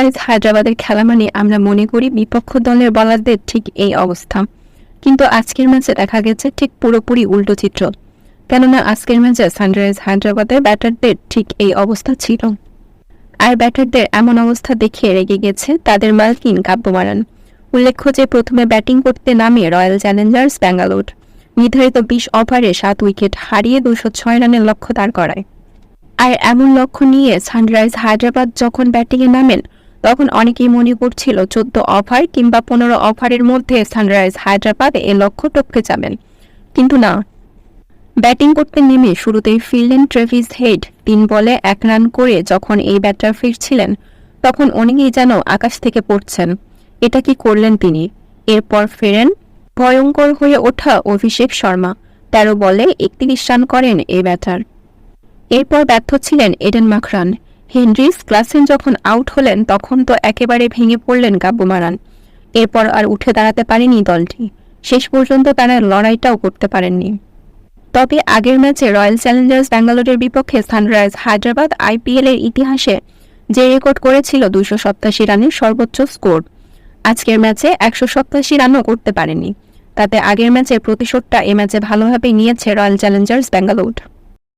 Sunrise হায়দ্রাবাদের খেলা মানে আমরা মনে করি বিপক্ষ দলের বোলারদের ঠিক এই অবস্থা, কিন্তু আজকের ম্যাচে দেখা গেছে ঠিক পুরোপুরি উল্টো চিত্র। কেননা আজকের ম্যাচে সানরাইজ হায়দ্রাবাদের ব্যাটারদের ঠিক এই অবস্থা ছিল। আর ব্যাটারদের এমন অবস্থা দেখে রেগে গেছে তাদের মালকিন কাব্য মারান। উল্লেখ্য যে প্রথমে ব্যাটিং করতে নামে রয়্যাল চ্যালেঞ্জার্স ব্যাঙ্গালোর নির্ধারিত 20 ওভারে 7 উইকেট হারিয়ে 206 রানের লক্ষ্য দাঁড় করায়। আর এমন লক্ষ্য নিয়ে সানরাইজ হায়দ্রাবাদ যখন ব্যাটিংয়ে নামেন তখন অনেকেই মনে করছিল 14 ওভার কিংবা 15 ওভারের মধ্যে সানরাইজ হায়দ্রাবাদ এ লক্ষ্য টপকে যাবেন, কিন্তু না। ব্যাটিং করতে নেমে শুরুতেই ফিরলেন ট্রেভিস হেড। 3 বলে 1 রান করে যখন এই ব্যাটার ফিরছিলেন তখন অনেকেই যেন আকাশ থেকে পড়ছেন। এটা কি করলেন তিনি? এরপর ফেরেন ভয়ঙ্কর হয়ে ওঠা অভিষেক শর্মা। 13 বলে 31 রান করেন এই ব্যাটার। এরপর ব্যর্থ ছিলেন এডেন মাকরান। হেনরিস ক্লাসেন যখন আউট হলেন তখন তো একেবারে ভেঙে পড়লেন কাব্য মারান। এরপর আর উঠে দাঁড়াতে পারেনি দলটি। শেষ পর্যন্ত তারা লড়াইটাও করতে পারেননি। তবে আগের ম্যাচে রয়্যাল চ্যালেঞ্জার্স ব্যাঙ্গালোরের বিপক্ষে সানরাইজ হায়দ্রাবাদ আইপিএল এর ইতিহাসে যে রেকর্ড করেছিল 287 রানের সর্বোচ্চ স্কোর, আজকের ম্যাচে 187 রানও করতে পারেনি। তাতে আগের ম্যাচের প্রতিশোধটা এ ম্যাচে ভালোভাবেই নিয়েছে রয়্যাল চ্যালেঞ্জার্স ব্যাঙ্গালোর।